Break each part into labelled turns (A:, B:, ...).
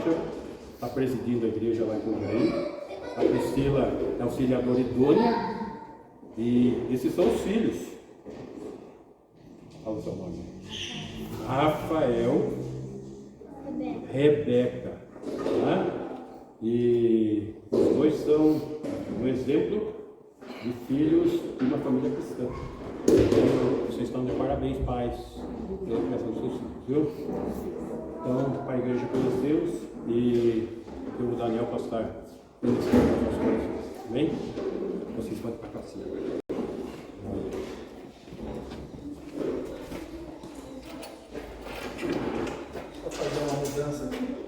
A: Rocha, está presidindo a igreja lá em Jundiaí. A Priscila é auxiliadora idônea. E esses são os filhos. Fala o seu nome. Rafael, Rebeca. Tá? E os dois são um exemplo de filhos de uma família cristã. Então, vocês estão de parabéns, pais, pela criação dos seus filhos, viu? Então, para a igreja conhecê-los e o Daniel possa estar ministrando as nossas coisas. Amém? Vocês podem para cá sim agora.
B: Vou fazer uma mudança aqui.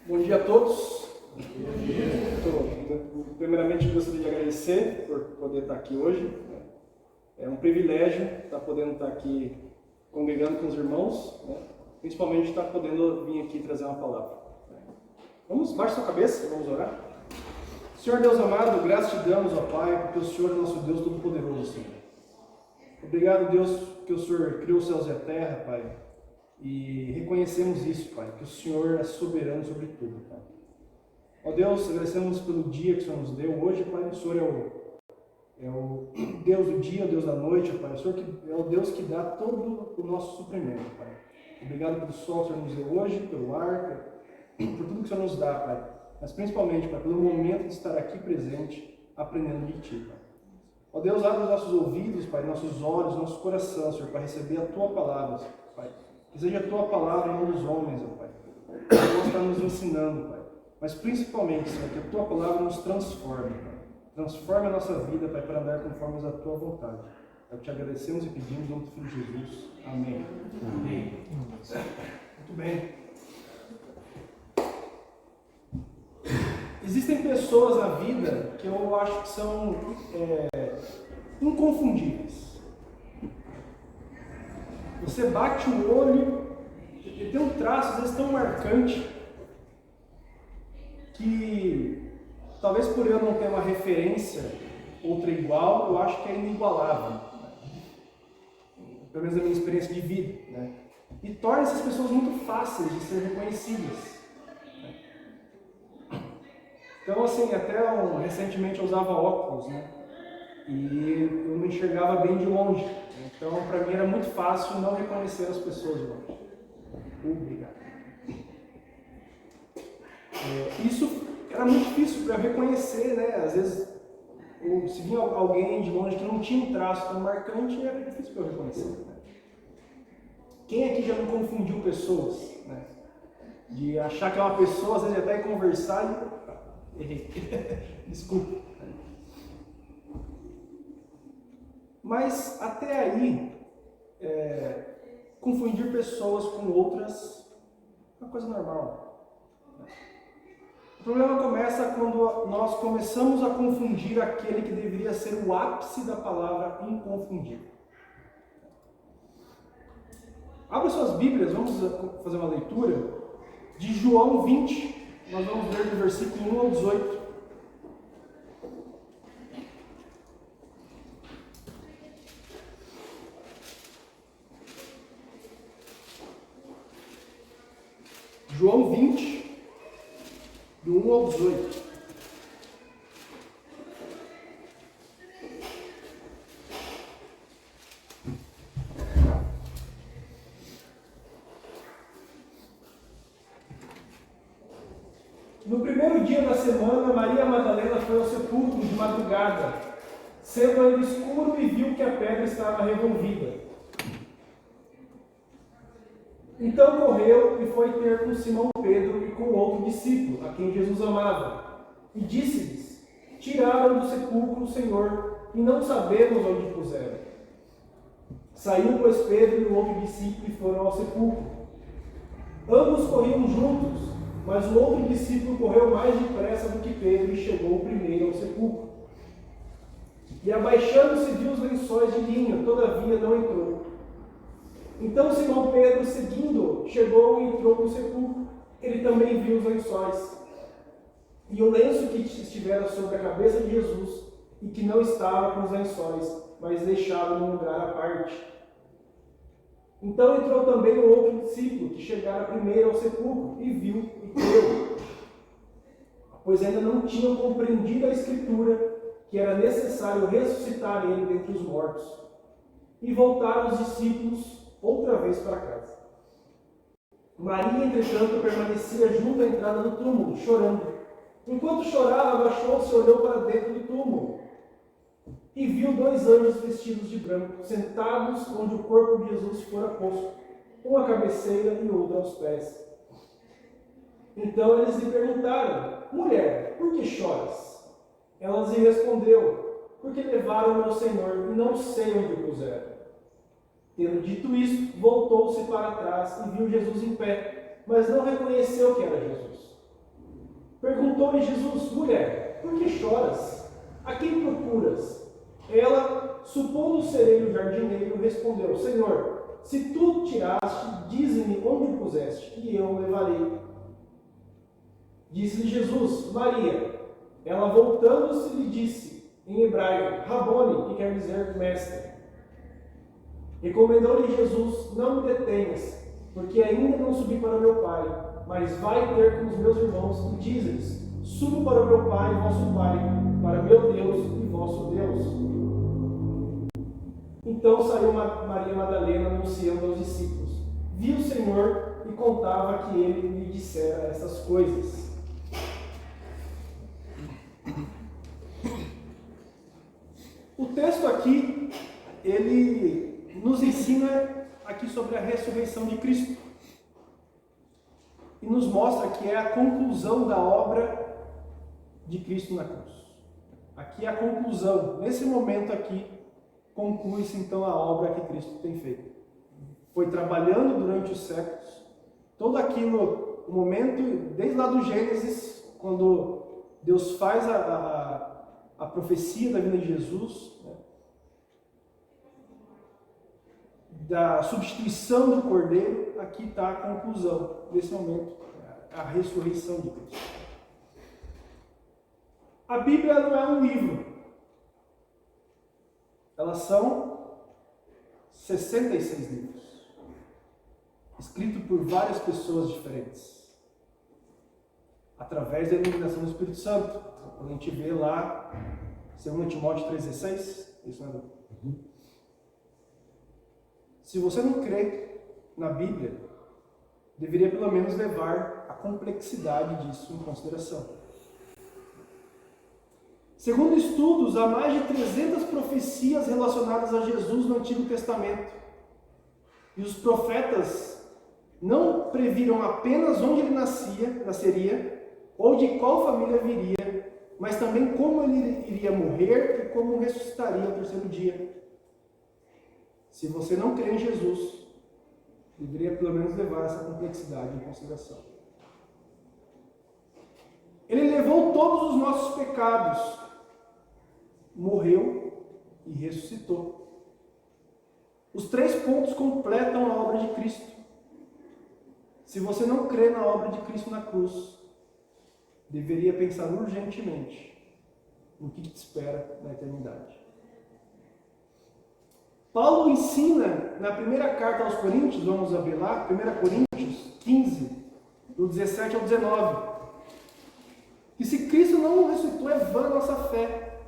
B: Bom dia a todos. Bom dia. Primeiramente, gostaria de agradecer por poder estar aqui hoje. É um privilégio estar podendo estar aqui congregando com os irmãos, né? Principalmente estar podendo vir aqui trazer uma palavra. Vamos, baixe sua cabeça, vamos orar. Senhor Deus amado, graças te damos, ó Pai, porque o Senhor é nosso Deus Todo-Poderoso, Senhor. Obrigado, Deus, que o Senhor criou os céus e a terra, Pai. E reconhecemos isso, Pai, que o Senhor é soberano sobre tudo, Pai. Ó Deus, agradecemos pelo dia que o Senhor nos deu hoje, Pai. O Senhor é o Deus do dia, o Deus da noite, Pai. O Senhor é o Deus que dá todo o nosso suprimento, Pai. Obrigado pelo sol que o Senhor nos deu hoje, pelo ar, por tudo que o Senhor nos dá, Pai. Mas principalmente, Pai, pelo momento de estar aqui presente, aprendendo de Ti, Pai. Ó Deus, abre os nossos ouvidos, Pai, nossos olhos, nosso coração, Senhor, para receber a Tua palavra, Pai. Que seja a Tua palavra em nome dos homens, ó Pai. Que Deus está nos ensinando, Pai. Mas principalmente, Senhor, que a Tua palavra nos transforme, Pai. Transforme a nossa vida, Pai, para andar conforme a Tua vontade. É o que te agradecemos e pedimos em nome do Filho de Jesus. Amém. Amém. Muito bem. Existem pessoas na vida que eu acho que são inconfundíveis. Você bate o olho e tem um traço, às vezes, tão marcante que, talvez por eu não ter uma referência, outra igual, eu acho que é inigualável. Pelo menos a minha experiência de vida. Né? E torna essas pessoas muito fáceis de ser reconhecidas. Então, assim, até recentemente eu usava óculos, né? E eu não enxergava bem de longe. Então, para mim era muito fácil não reconhecer as pessoas de longe. Obrigado. Isso era muito difícil para reconhecer, né? Às vezes, se vinha alguém de longe que não tinha um traço tão marcante, era difícil para eu reconhecer. Né? Quem aqui já não confundiu pessoas, né? De achar que é uma pessoa, às vezes até conversar e... errei. Desculpa. Mas até aí, confundir pessoas com outras é uma coisa normal. O problema começa quando nós começamos a confundir aquele que deveria ser o ápice da palavra inconfundível. Abra suas Bíblias, vamos fazer uma leitura de João 20. Nós vamos ler do versículo 1 ao 18. João 20, do 1 ao 18. No primeiro dia da semana, Maria Madalena foi ao sepulcro de madrugada, sendo ainda escuro, e viu que a pedra estava revolvida. Então correu e foi ter com Simão Pedro e com outro discípulo, a quem Jesus amava, e disse-lhes: tiraram do sepulcro o Senhor, e não sabemos onde o puseram. Saiu, pois, Pedro e o outro discípulo e foram ao sepulcro. Ambos corriam juntos, mas o outro discípulo correu mais depressa do que Pedro e chegou primeiro ao sepulcro. E abaixando-se viu os lençóis de linho, todavia não entrou. Então Simão Pedro, seguindo, chegou e entrou no sepulcro. Ele também viu os lençóis e o lenço que estivera sobre a cabeça de Jesus, e que não estava com os lençóis, mas deixado num lugar à parte. Então entrou também o outro discípulo, que chegara primeiro ao sepulcro, e viu e creu, pois ainda não tinham compreendido a Escritura, que era necessário ressuscitar ele dentre os mortos. E voltaram os discípulos outra vez para casa. Maria, entretanto, permanecia junto à entrada do túmulo, chorando. Enquanto chorava, abaixou-se e olhou para dentro do túmulo. E viu 2 anjos vestidos de branco, sentados onde o corpo de Jesus fora posto, um à cabeceira e outro aos pés. Então eles lhe perguntaram: mulher, por que choras? Ela lhe respondeu: porque levaram meu Senhor e não sei onde o puseram. Tendo dito isso, voltou-se para trás e viu Jesus em pé, mas não reconheceu que era Jesus. Perguntou-lhe Jesus: mulher, por que choras? A quem procuras? Ela, supondo ser ele o jardineiro, respondeu: Senhor, se tu tiraste, dize-me onde o puseste, e eu o levarei. Disse-lhe Jesus: Maria. Ela, voltando-se, lhe disse em hebraico: Rabone, que quer dizer mestre. Recomendou-lhe Jesus: não me detenhas, porque ainda não subi para o meu Pai, mas vai ter com os meus irmãos e diz-lhes: subo para o meu Pai e vosso Pai, para meu Deus e vosso Deus. Então saiu Maria Madalena anunciando aos discípulos. Viu o Senhor e contava que ele lhe dissera essas coisas. O texto aqui, ele nos ensina aqui sobre a ressurreição de Cristo. E nos mostra que é a conclusão da obra de Cristo na cruz. Aqui é a conclusão. Nesse momento aqui, conclui-se então a obra que Cristo tem feito. Foi trabalhando durante os séculos. Todo aquilo, o momento, desde lá do Gênesis, quando Deus faz a profecia da vinda de Jesus, né? Da substituição do Cordeiro, aqui está a conclusão desse momento, a ressurreição de Cristo. A Bíblia não é um livro. Elas são 66 livros, escritos por várias pessoas diferentes, através da iluminação do Espírito Santo. Quando a gente vê lá, 2 Timóteo 3,16, isso não é? Se você não crê na Bíblia, deveria pelo menos levar a complexidade disso em consideração. Segundo estudos, há mais de 300 profecias relacionadas a Jesus no Antigo Testamento. E os profetas não previram apenas onde ele nasceria, ou de qual família viria, mas também como ele iria morrer e como ressuscitaria ao terceiro dia. Se você não crê em Jesus, deveria pelo menos levar essa complexidade em consideração. Ele levou todos os nossos pecados, morreu e ressuscitou. Os 3 pontos completam a obra de Cristo. Se você não crê na obra de Cristo na cruz, deveria pensar urgentemente no que te espera na eternidade. Paulo ensina na primeira carta aos Coríntios, vamos abrir lá, 1 Coríntios 15, do 17 ao 19, que se Cristo não ressuscitou, é vã a nossa fé.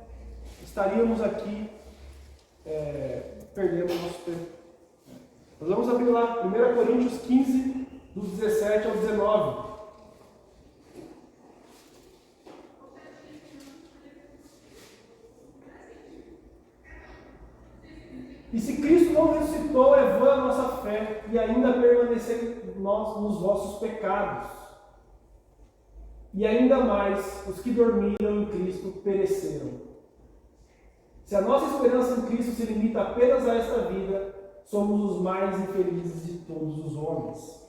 B: Estaríamos aqui perdendo o nosso tempo. Nós vamos abrir lá, 1 Coríntios 15, do 17 ao 19. E se Cristo não ressuscitou, é vã a nossa fé, e ainda permanecer nós nos vossos pecados. E ainda mais, os que dormiram em Cristo pereceram. Se a nossa esperança em Cristo se limita apenas a esta vida, somos os mais infelizes de todos os homens.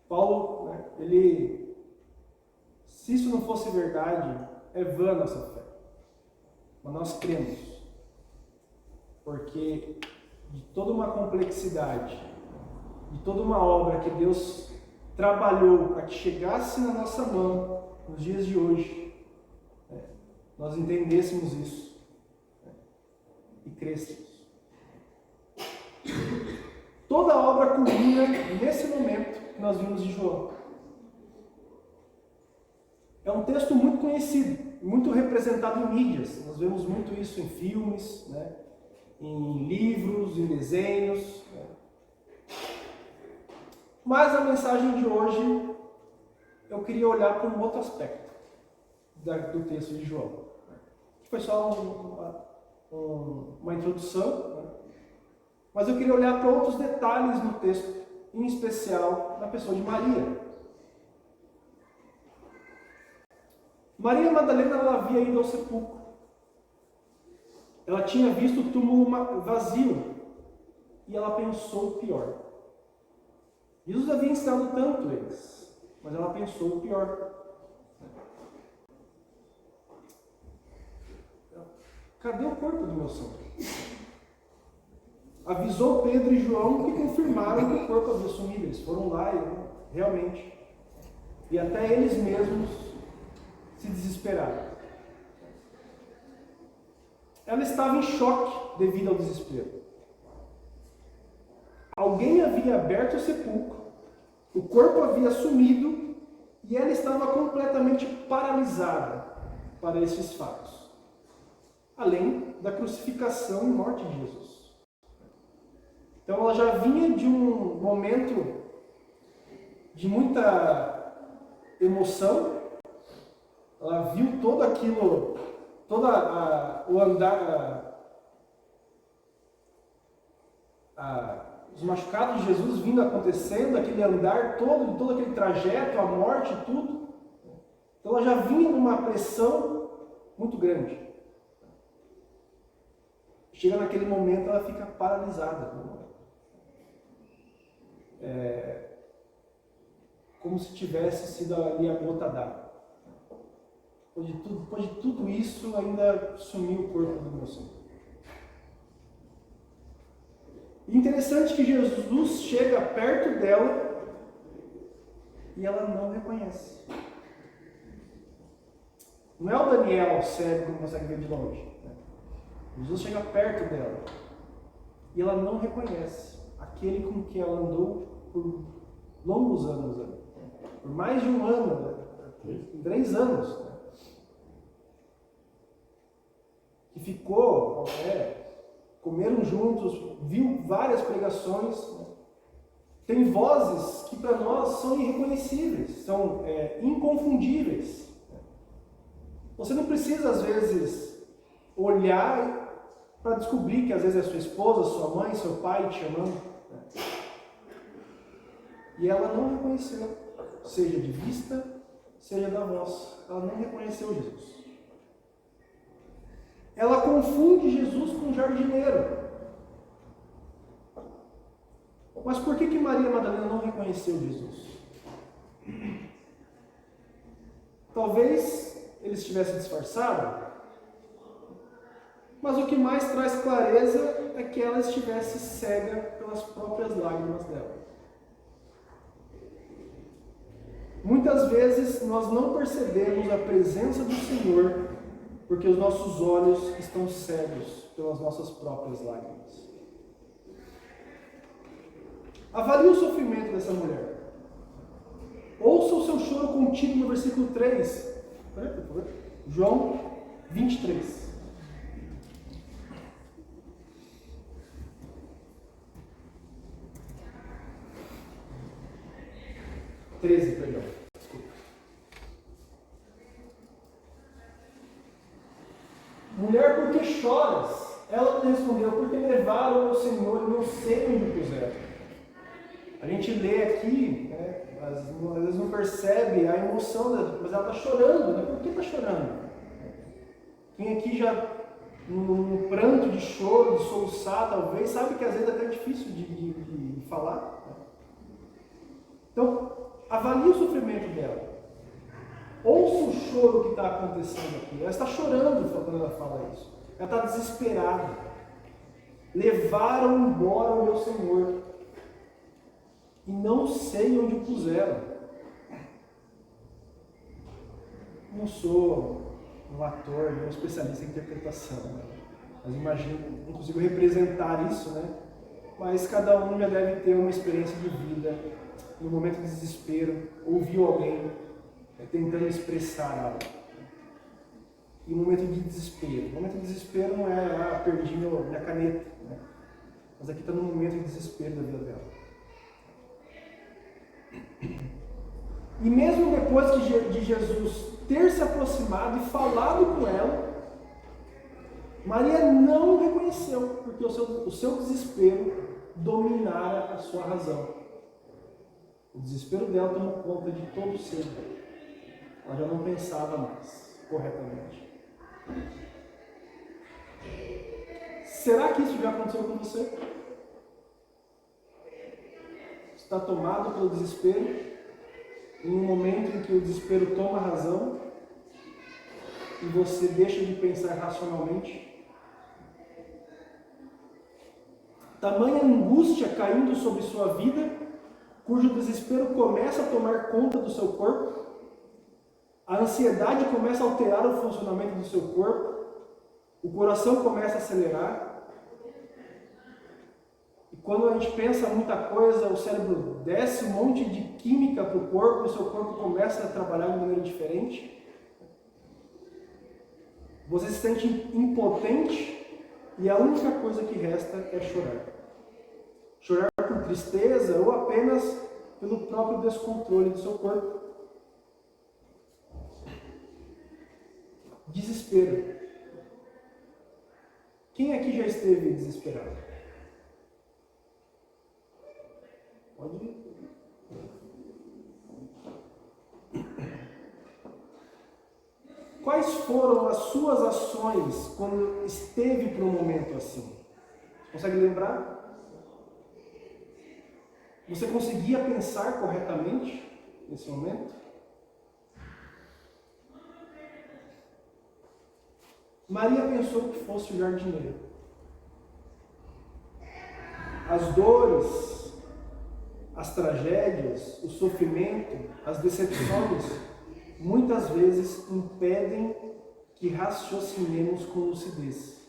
B: Paulo, se isso não fosse verdade, é vã a nossa fé. Mas nós cremos. Porque de toda uma complexidade, de toda uma obra que Deus trabalhou para que chegasse na nossa mão nos dias de hoje, nós entendêssemos isso e crescemos. Toda a obra culmina nesse momento que nós vimos de João. É um texto muito conhecido, muito representado em mídias. Nós vemos muito isso em filmes, em livros, em desenhos. Mas a mensagem de hoje, eu queria olhar para um outro aspecto do texto de João. Foi só uma introdução, mas eu queria olhar para outros detalhes no texto, em especial na pessoa de Maria. Maria Madalena, ela havia ido ao sepulcro. Ela tinha visto o túmulo vazio e ela pensou o pior. Jesus havia ensinado tanto eles, mas ela pensou o pior. Cadê o corpo do meu santo? Avisou Pedro e João, que confirmaram que o corpo havia sumido. Eles foram lá e realmente. E até eles mesmos se desesperaram. Ela estava em choque devido ao desespero. Alguém havia aberto o sepulcro, o corpo havia sumido e ela estava completamente paralisada para esses fatos. Além da crucificação e morte de Jesus. Então ela já vinha de um momento de muita emoção. Ela viu todo aquilo, o andar, os machucados de Jesus vindo acontecendo, aquele andar todo aquele trajeto, a morte, tudo. Então ela já vinha numa pressão muito grande. Chega naquele momento, ela fica paralisada. Como se tivesse sido ali a gota d'água. Depois de tudo isso, ainda sumiu o corpo do meu Senhor. E interessante que Jesus chega perto dela e ela não reconhece. Não é o Daniel cego que consegue ver de longe. Jesus chega perto dela e ela não reconhece aquele com quem ela andou por longos anos, por mais de um ano, 3 anos, que ficou, comeram juntos, viu várias pregações, tem vozes que para nós são irreconhecíveis, são inconfundíveis. Você não precisa às vezes olhar para descobrir que às vezes é sua esposa, sua mãe, seu pai te chamando. E ela não reconheceu, seja de vista, seja da voz. Ela não reconheceu Jesus. Ela confunde Jesus com um jardineiro. Mas por que Maria Madalena não reconheceu Jesus? Talvez ele estivesse disfarçado, mas o que mais traz clareza é que ela estivesse cega pelas próprias lágrimas dela. Muitas vezes nós não percebemos a presença do Senhor porque os nossos olhos estão cegos pelas nossas próprias lágrimas. Avalie o sofrimento dessa mulher. Ouça o seu choro contido no versículo 3. Por favor. João 23. Perdão. Desculpa. Mulher, por que choras? Ela lhe respondeu, porque levaram o meu Senhor e não sei onde o puseram. A gente lê aqui, às vezes não percebe a emoção dela, mas ela está chorando, Por que está chorando? Quem aqui já, num pranto de choro, de soluçar, talvez, sabe que às vezes é até difícil de falar. Então, avalie o sofrimento dela. Ouça o choro que está acontecendo aqui. Ela está chorando quando ela fala isso. Ela está desesperada. levaram embora o meu Senhor, e não sei onde o puseram. Não sou um ator, um especialista em interpretação, né? Mas imagino, não consigo representar isso, né? Mas cada um já deve ter uma experiência de vida, no momento de desespero, ouviu alguém tentando expressar algo. E no momento de desespero. O momento de desespero não é, perdi minha caneta, né? Mas aqui está no momento de desespero da vida dela. E mesmo depois de Jesus ter se aproximado e falado com ela, Maria não reconheceu, porque o seu desespero dominara a sua razão. O desespero dela tomou conta de todo o ser dela. Ela já não pensava mais corretamente. Será que isso já aconteceu com você? Está tomado pelo desespero, em um momento em que o desespero toma a razão e você deixa de pensar racionalmente? Tamanha angústia caindo sobre sua vida, cujo desespero começa a tomar conta do seu corpo, a ansiedade começa a alterar o funcionamento do seu corpo, o coração começa a acelerar, e quando a gente pensa muita coisa, o cérebro desce um monte de química para o corpo, o seu corpo começa a trabalhar de maneira diferente, você se sente impotente, e a única coisa que resta é chorar. Chorar por tristeza ou apenas pelo próprio descontrole do seu corpo. Desespero. Quem aqui já esteve desesperado? Pode ir. Quais foram as suas ações quando esteve para um momento assim? Consegue lembrar? Você conseguia pensar corretamente nesse momento? Maria pensou que fosse o jardineiro. As dores, as tragédias, o sofrimento, as decepções, muitas vezes impedem que raciocinemos com lucidez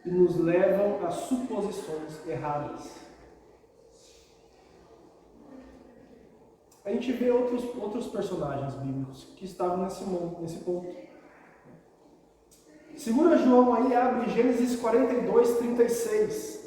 B: e nos levam a suposições erradas. A gente vê outros personagens bíblicos que estavam nesse ponto. Segura João aí, abre Gênesis 42, 36.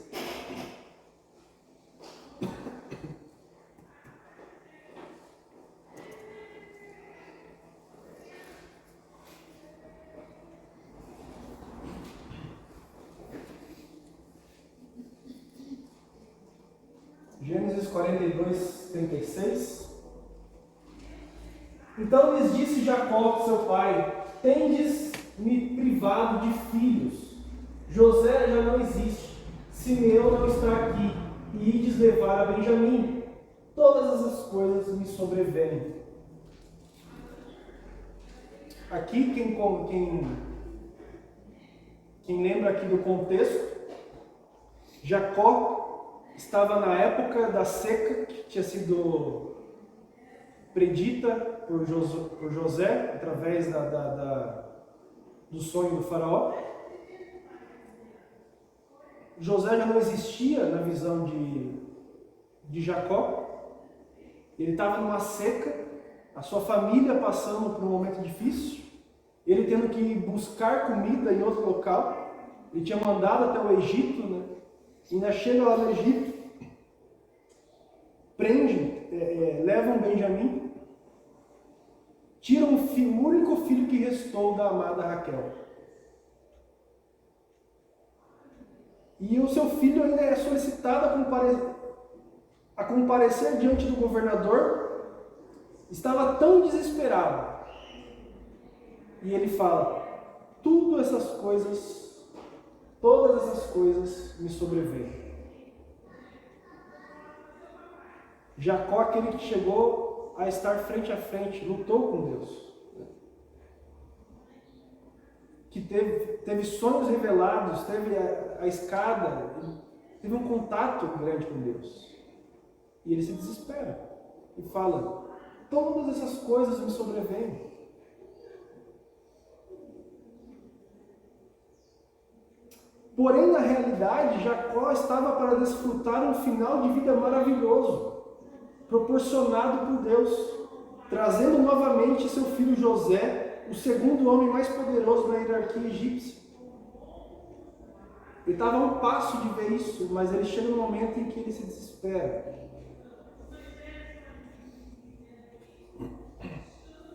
B: Gênesis 42, 36. Então lhes disse Jacó, seu pai: tendes-me privado de filhos. José já não existe, Simeão não está aqui, e ides levar a Benjamim. Todas essas coisas me sobrevêm. Aqui, quem lembra aqui do contexto, Jacó estava na época da seca que tinha sido predita por José, através do sonho do faraó. José já não existia na visão de Jacó. Ele estava numa seca, a sua família passando por um momento difícil, ele tendo que buscar comida em outro local. Ele tinha mandado até o Egito, né? E ainda chega lá no Egito, levam Benjamim, tiram o único filho que restou da amada Raquel. E o seu filho ainda é solicitado a comparecer diante do governador. Estava tão desesperado. E ele fala: todas essas coisas me sobrevêm. Jacó, aquele que chegou a estar frente a frente, lutou com Deus, que teve sonhos revelados, teve a escada, ele teve um contato grande com Deus. E ele se desespera e fala: todas essas coisas me sobrevêm. Porém, na realidade, Jacó estava para desfrutar um final de vida maravilhoso, proporcionado por Deus, trazendo novamente seu filho José, o segundo homem mais poderoso na hierarquia egípcia. Ele estava a um passo de ver isso, mas ele chega no momento em que ele se desespera.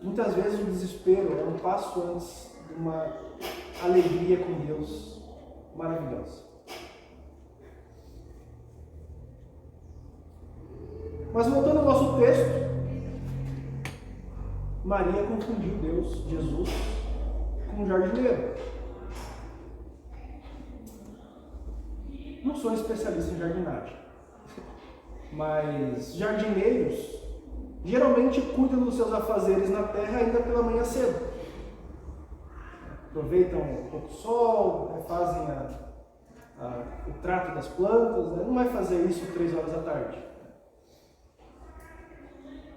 B: Muitas vezes o desespero é um passo antes de uma alegria com Deus maravilhosa. Mas voltando ao nosso texto, Maria confundiu Deus, Jesus, com um jardineiro. Não sou especialista em jardinagem, mas jardineiros geralmente cuidam dos seus afazeres na terra ainda pela manhã cedo. Aproveitam um pouco do sol, fazem o trato das plantas, não vai fazer isso 3 horas da tarde.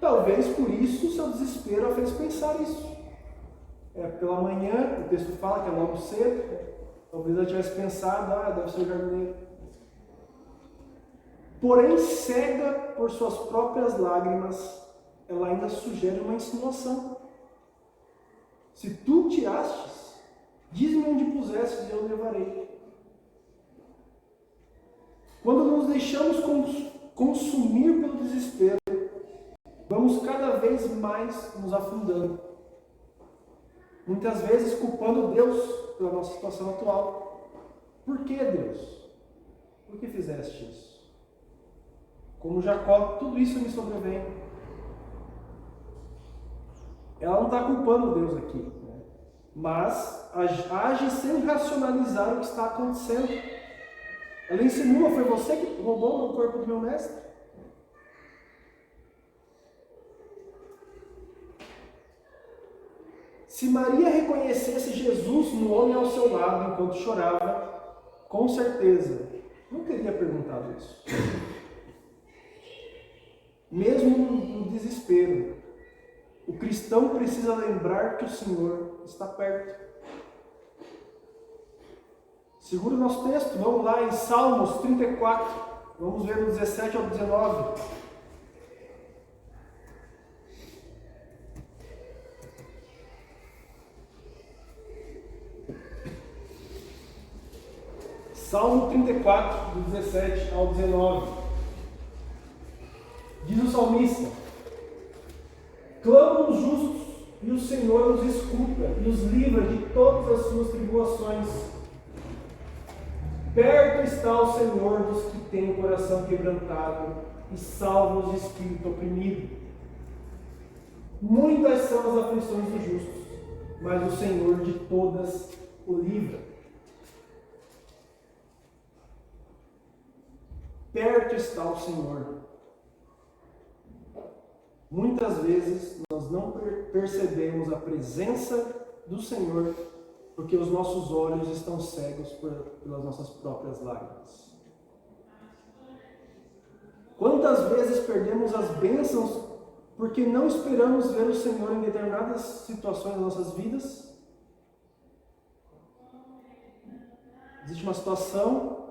B: Talvez por isso o seu desespero a fez pensar isso. Pela manhã, o texto fala que é logo cedo, talvez ela tivesse pensado, deve ser o jardineiro. Porém, cega por suas próprias lágrimas, ela ainda sugere uma insinuação. Se tu tirastes, diz-me onde pusestes e eu levarei. Quando nos deixamos consumir pelo desespero, vamos cada vez mais nos afundando. Muitas vezes culpando Deus pela nossa situação atual. Por que, Deus? Por que fizeste isso? Como Jacó, tudo isso me sobrevém. Ela não está culpando Deus aqui, mas age sem racionalizar o que está acontecendo. Ela insinua: foi você que roubou o corpo do meu mestre? Se Maria reconhecesse Jesus no homem ao seu lado enquanto chorava, com certeza não teria perguntado isso. Mesmo no desespero, o cristão precisa lembrar que o Senhor está perto. Segura o nosso texto, vamos lá em Salmos 34, vamos ver do 17 ao 19. Salmo 34, do 17 ao 19. Diz o salmista: clamam os justos, e o Senhor os escuta, e os livra de todas as suas tribulações. Perto está o Senhor dos que têm o coração quebrantado, e salva os espíritos oprimidos. Muitas são as aflições dos justos, mas o Senhor de todas o livra. Perto está o Senhor. Muitas vezes nós não percebemos a presença do Senhor porque os nossos olhos estão cegos pelas nossas próprias lágrimas. Quantas vezes perdemos as bênçãos porque não esperamos ver o Senhor em determinadas situações das nossas vidas? Existe uma situação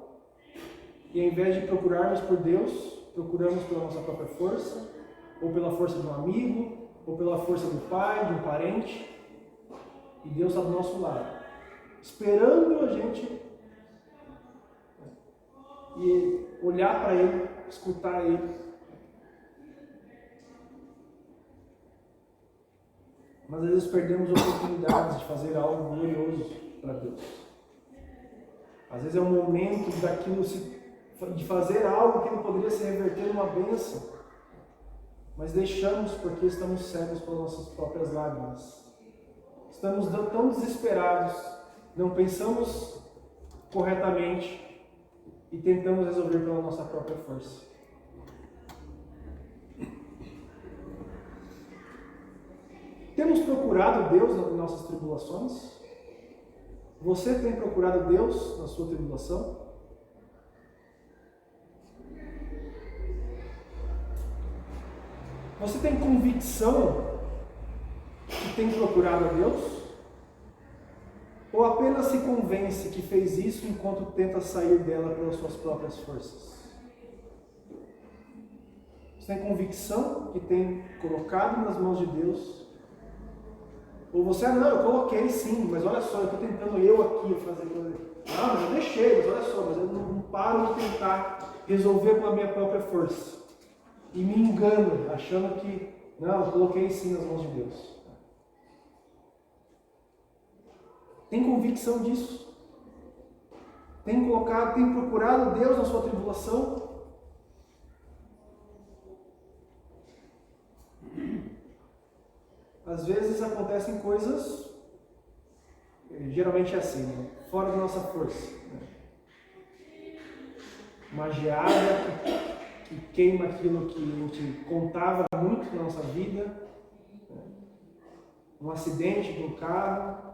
B: e ao invés de procurarmos por Deus, procuramos pela nossa própria força, ou pela força de um amigo, ou pela força do pai, de um parente, e Deus está do nosso lado, esperando a gente e olhar para Ele, escutar Ele. Mas às vezes perdemos oportunidades de fazer algo glorioso para Deus. Às vezes é um momento de fazer algo que não poderia se reverter numa bênção, mas deixamos porque estamos cegos pelas nossas próprias lágrimas. Estamos tão desesperados, não pensamos corretamente e tentamos resolver pela nossa própria força. Temos procurado Deus nas nossas tribulações? Você tem procurado Deus na sua tribulação? Você tem convicção que tem procurado a Deus? Ou apenas se convence que fez isso enquanto tenta sair dela pelas suas próprias forças? Você tem convicção que tem colocado nas mãos de Deus? Ou você, não, eu coloquei sim, mas olha só, eu estou tentando aqui fazer coisa. Ah, mas eu deixei, mas olha só, mas eu não paro de tentar resolver com a minha própria força. E me engano, achando que, não, eu coloquei sim nas mãos de Deus. Tem convicção disso? Tem procurado Deus na sua tribulação? Às vezes acontecem coisas, geralmente é assim, né? Fora da nossa força. Né? Uma geada que queima aquilo que a gente contava muito na nossa vida, né? Um acidente de um carro,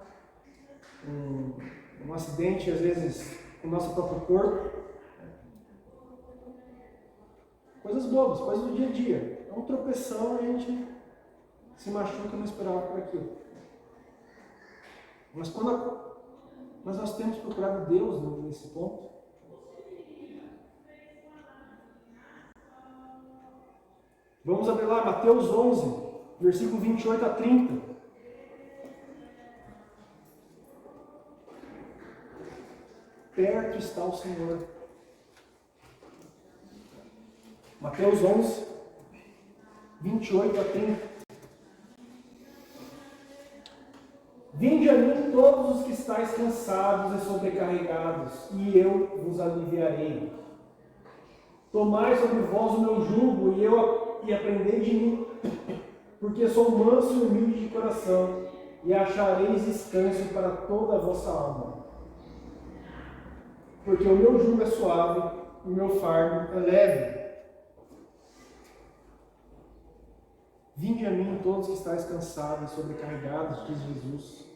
B: um acidente às vezes com o nosso próprio corpo. Né? Coisas bobas, coisas do dia a dia. É um tropeção e a gente se machuca e não esperava por aquilo. Mas nós temos procurado Deus nesse ponto. Vamos abrir lá Mateus 11, versículo 28 a 30. Perto está o Senhor. Mateus 11, 28 a 30. Vinde a mim todos os que estáis cansados e sobrecarregados, e eu vos aliviarei. Tomai sobre vós o meu jugo e aprendei de mim, porque sou manso e humilde de coração, e achareis descanso para toda a vossa alma. Porque o meu jugo é suave, e o meu fardo é leve. Vinde a mim todos que estáis cansados e sobrecarregados, diz Jesus.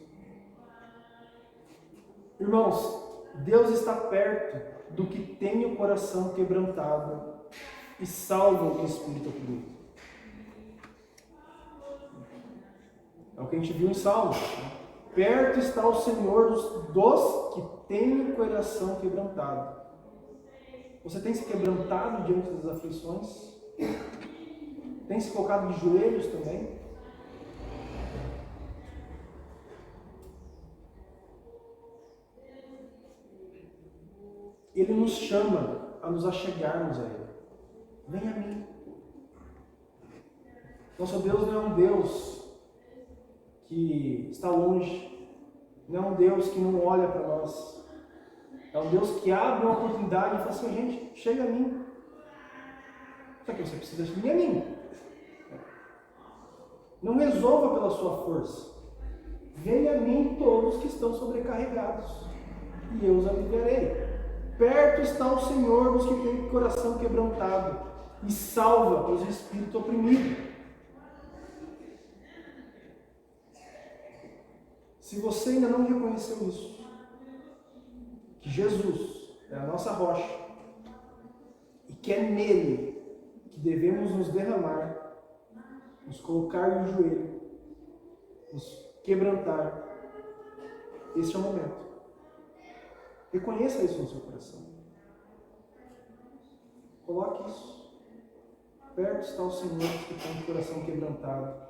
B: Irmãos, Deus está perto do que tem o coração quebrantado e salva o espírito oprimido. É o que a gente viu em Salmos. Perto está o Senhor dos que têm o coração quebrantado. Você tem se quebrantado diante das aflições? Tem se colocado de joelhos também? Ele nos chama a nos achegarmos a Ele. Vem a mim. Nosso Deus não é um Deus que está longe. Não é um Deus que não olha para nós. É um Deus que abre uma oportunidade e fala assim, gente, chega a mim. Só que você precisa vir a mim. Não resolva pela sua força. Venha a mim todos que estão sobrecarregados, e eu os aliviarei. Perto está o Senhor dos que têm o coração quebrantado, e salva os espíritos oprimidos. Se você ainda não reconheceu isso, que Jesus é a nossa rocha, e que é nele que devemos nos derramar, nos colocar no joelho, nos quebrantar, esse é o momento. Reconheça isso no seu coração. Coloque isso. Perto está o Senhor que tem o coração quebrantado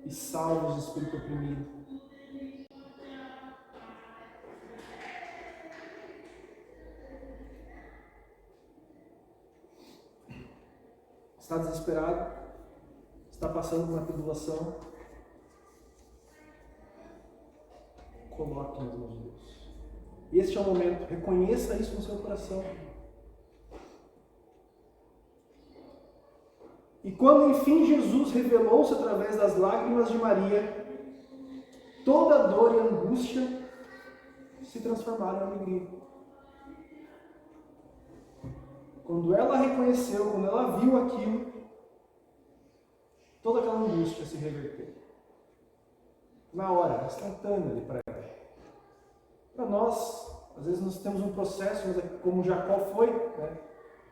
B: e salva os espíritos oprimidos. Está desesperado? Está passando por uma tribulação? Coloque nas mãos de Deus. Este é o momento. Reconheça isso no seu coração. E quando enfim Jesus revelou-se através das lágrimas de Maria, toda dor e angústia se transformaram em alegria. Quando ela reconheceu, quando ela viu aquilo, toda aquela angústia se reverteu. Na hora, instantânea ali para ela. Para nós, às vezes nós temos um processo, mas como Jacó foi, né?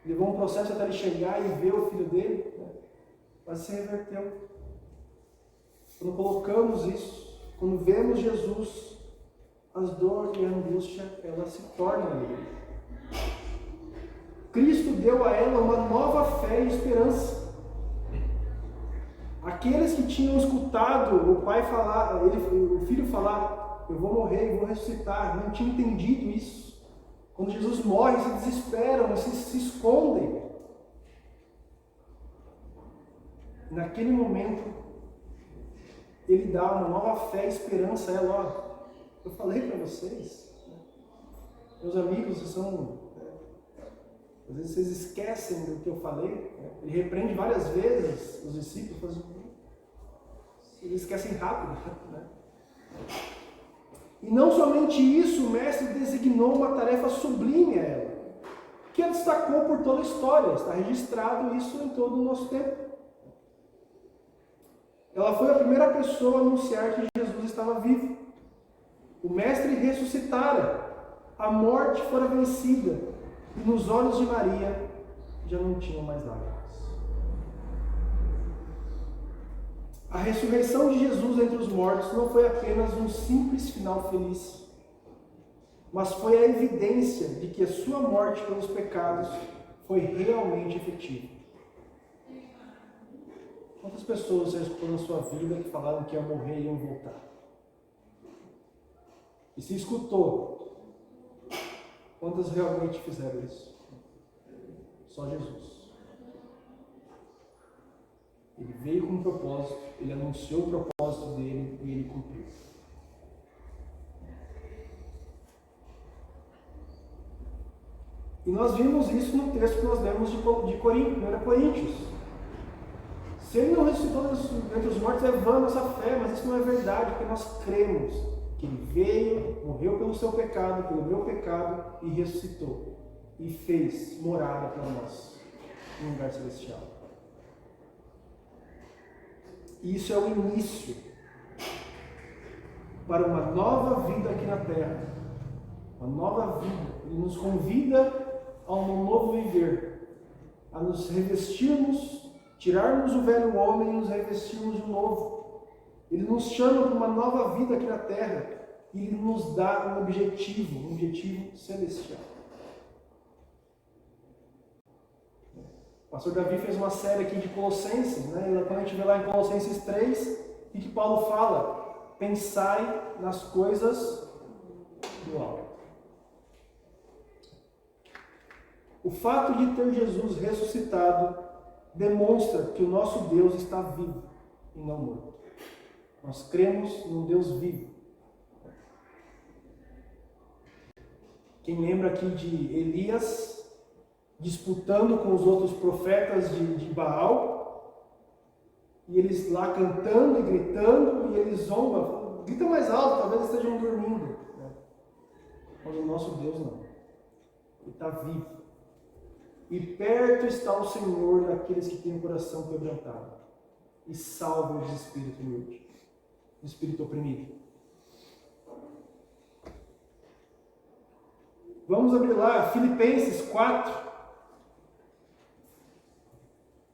B: Levou um processo até ele chegar e ver o filho dele. Né? mas se reverteu. Quando colocamos isso, quando vemos Jesus, as dores e a angústia, elas se tornam alegria. Cristo deu a ela uma nova fé e esperança. Aqueles que tinham escutado o pai falar, o filho falar, eu vou morrer e vou ressuscitar, não tinham entendido isso. Quando Jesus morre, se desesperam, se escondem. Naquele momento, ele dá uma nova fé e esperança a ela. Eu falei para vocês, meus amigos, às vezes vocês esquecem do que eu falei. Ele repreende várias vezes os discípulos, eles esquecem rápido. E não somente isso, o mestre designou uma tarefa sublime a ela, que a destacou por toda a história, está registrado isso em todo o nosso tempo. Ela foi a primeira pessoa a anunciar que Jesus estava vivo. O mestre ressuscitara, a morte fora vencida, e nos olhos de Maria já não tinham mais lágrimas. A ressurreição de Jesus entre os mortos não foi apenas um simples final feliz, mas foi a evidência de que a sua morte pelos pecados foi realmente efetiva. Quantas pessoas você escutou na sua vida que falaram que iam morrer e iam voltar? E se escutou, quantas realmente fizeram isso? Só Jesus. Ele veio com um propósito, ele anunciou o propósito dele e ele cumpriu. E nós vimos isso no texto que nós lemos de 1 Coríntios. Se ele não ressuscitou dentre os mortos, é vã a nossa fé, mas isso não é verdade, porque nós cremos que ele veio, morreu pelo seu pecado, pelo meu pecado, e ressuscitou. E fez morada para nós, em lugar celestial. E isso é o início para uma nova vida aqui na Terra. Uma nova vida. Ele nos convida a um novo viver, a nos revestirmos, tirarmos o velho homem e nos revestirmos de novo. Ele nos chama para uma nova vida aqui na Terra e ele nos dá um objetivo celestial. O pastor Davi fez uma série aqui de Colossenses, né? Quando a gente vê lá em Colossenses 3, e que Paulo fala: pensai nas coisas do alto. O fato de ter Jesus ressuscitado demonstra que o nosso Deus está vivo e não morto. Nós cremos num Deus vivo. Quem lembra aqui de Elias disputando com os outros profetas de Baal, e eles lá cantando e gritando, e eles zombam, gritam mais alto, talvez estejam dormindo. Mas o nosso Deus não. Ele está vivo. E perto está o Senhor daqueles que têm o coração quebrantado, e salva os espíritos humildes, o espírito oprimido. Vamos abrir lá, Filipenses 4,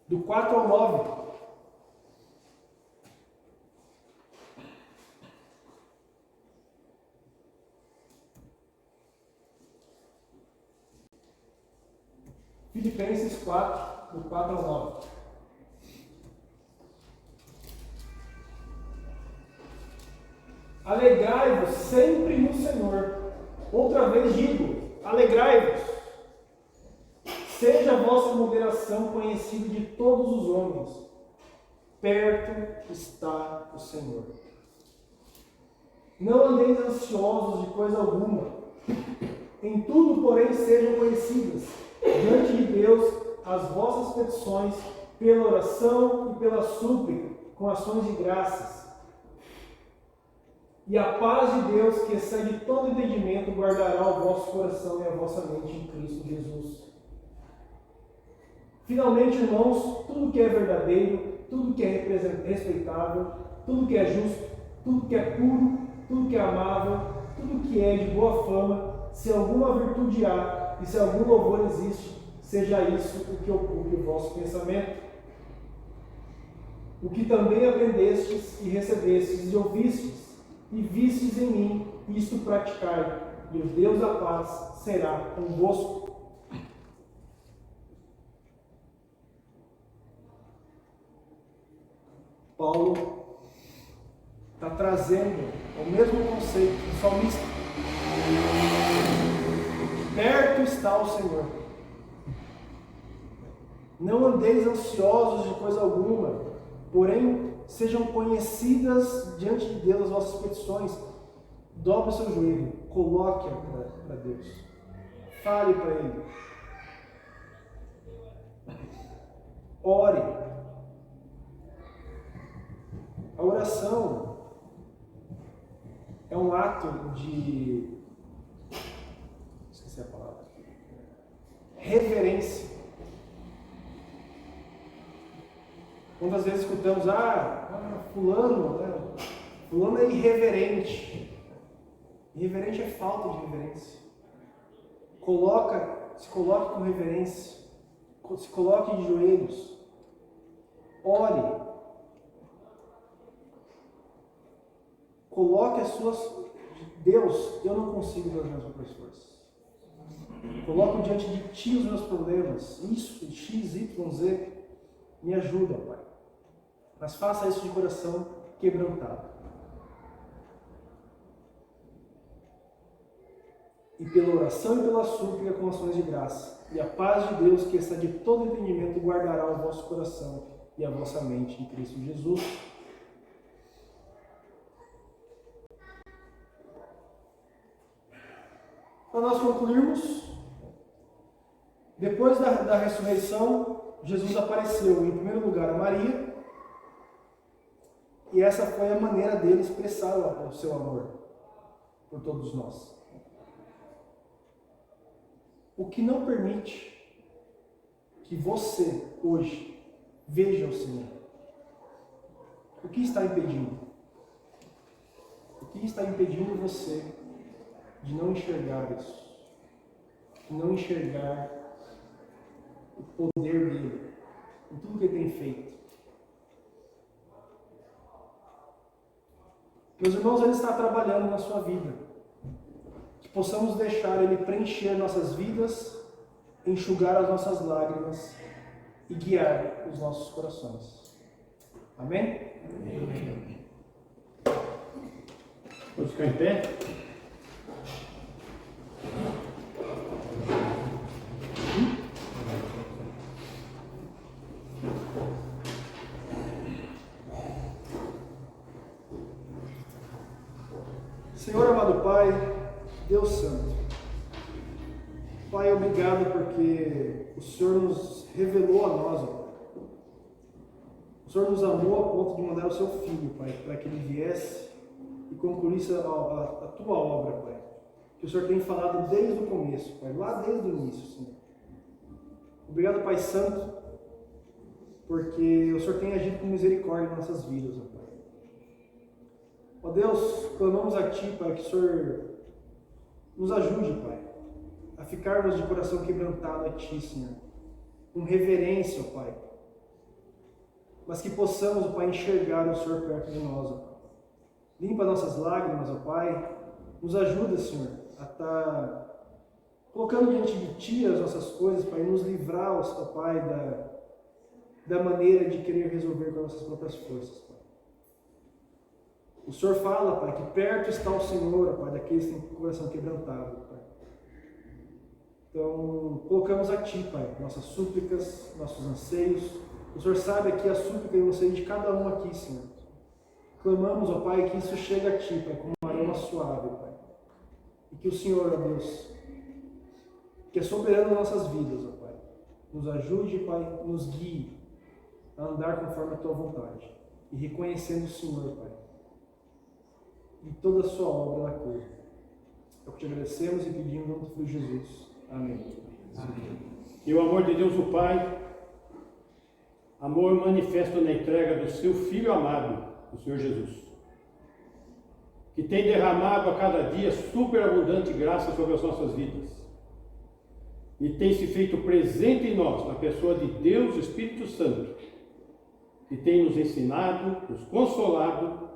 B: do 4 ao 9. Filipenses 4, do 4 ao 9. Alegrai-vos sempre no Senhor. Outra vez digo, alegrai-vos. Seja a vossa moderação conhecida de todos os homens. Perto está o Senhor. Não andeis ansiosos de coisa alguma. Em tudo, porém, sejam conhecidas diante de Deus as vossas petições pela oração e pela súplica, com ações de graças. E a paz de Deus, que excede todo entendimento, guardará o vosso coração e a vossa mente em Cristo Jesus. Finalmente, irmãos, tudo que é verdadeiro, tudo que é respeitável, tudo que é justo, tudo que é puro, tudo que é amável, tudo que é de boa fama, se alguma virtude há e se algum louvor existe, seja isso o que ocupe o vosso pensamento. o que também aprendestes e recebestes e ouvistes e vistes em mim, isto praticai, e o Deus da paz será convosco. Paulo está trazendo o mesmo conceito do salmista. Perto está o Senhor. Não andeis ansiosos de coisa alguma, porém sejam conhecidas diante de Deus as vossas petições. Dobre o seu joelho, coloque-a para Deus. Fale para Ele. Ore. A oração é um ato de... esqueci a palavra. Reverência. Quantas vezes escutamos, fulano, né? Fulano é irreverente. Irreverente é falta de reverência. Se coloque com reverência. Se coloque de joelhos. Ore. Coloque as suas... Deus, eu não consigo ver as minhas próprias forças. Coloco diante de Ti os meus problemas. Isso, X, Y, Z. Me ajuda, Pai. Mas faça isso de coração quebrantado. E pela oração e pela súplica com ações de graça. E a paz de Deus, que excede todo entendimento, guardará o vosso coração e a vossa mente em Cristo Jesus. Para nós concluirmos, depois da ressurreição, Jesus apareceu em primeiro lugar a Maria, e essa foi a maneira dele expressar o seu amor por todos nós. O que não permite que você, hoje, veja o Senhor? O que está impedindo? O que está impedindo você de não enxergar isso? De não enxergar o poder dele em tudo que ele tem feito? Meus irmãos, ele está trabalhando na sua vida. Que possamos deixar ele preencher nossas vidas, enxugar as nossas lágrimas e guiar os nossos corações. Amém?
A: Amém. Vamos ficar em pé?
B: Senhor amado Pai, Deus Santo, Pai, obrigado porque o Senhor nos revelou a nós, ó Pai. O Senhor nos amou a ponto de mandar o seu Filho, Pai, para que ele viesse e concluísse a tua obra, Pai. Que o Senhor tem falado desde o começo, Pai, lá desde o início, Senhor. Obrigado, Pai Santo, porque o Senhor tem agido com misericórdia em nossas vidas, ó Pai. Ó Deus, clamamos a Ti, Pai, que o Senhor nos ajude, Pai, a ficarmos de coração quebrantado a Ti, Senhor, com reverência, ó Pai, mas que possamos, ó Pai, enxergar o Senhor perto de nós, ó Pai. Limpa nossas lágrimas, ó Pai, nos ajuda, Senhor, a estar colocando diante de Ti as nossas coisas, Pai, e nos livrar, ó Pai, da maneira de querer resolver com as nossas próprias forças, Pai. O Senhor fala, Pai, que perto está o Senhor, Pai, daqueles que têm o coração quebrantado, Pai. Então, colocamos a Ti, Pai, nossas súplicas, nossos anseios. O Senhor sabe aqui a súplica e o anseio de cada um aqui, Senhor. Clamamos, ó Pai, que isso chegue a Ti, Pai, como uma aroma suave, Pai. E que o Senhor, ó Deus, que é soberano nas nossas vidas, ó Pai, nos ajude, Pai, nos guie a andar conforme a Tua vontade. E reconhecendo o Senhor, Pai, e toda a sua obra na cruz. É o que te agradecemos e pedimos em nome do Filho Jesus. Amém.
A: Amém. E o amor de Deus, o Pai, amor manifesto na entrega do seu Filho amado, o Senhor Jesus, que tem derramado a cada dia superabundante graça sobre as nossas vidas e tem se feito presente em nós, na pessoa de Deus, Espírito Santo, que tem nos ensinado, nos consolado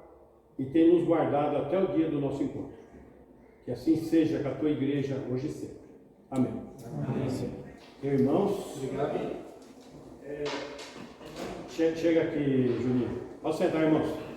A: e tem nos guardado até o dia do nosso encontro. Que assim seja com a tua igreja hoje e sempre. Amém.
B: Amém.
A: Irmãos,
B: Obrigado.
A: chega aqui, Juninho. Pode sentar, irmãos.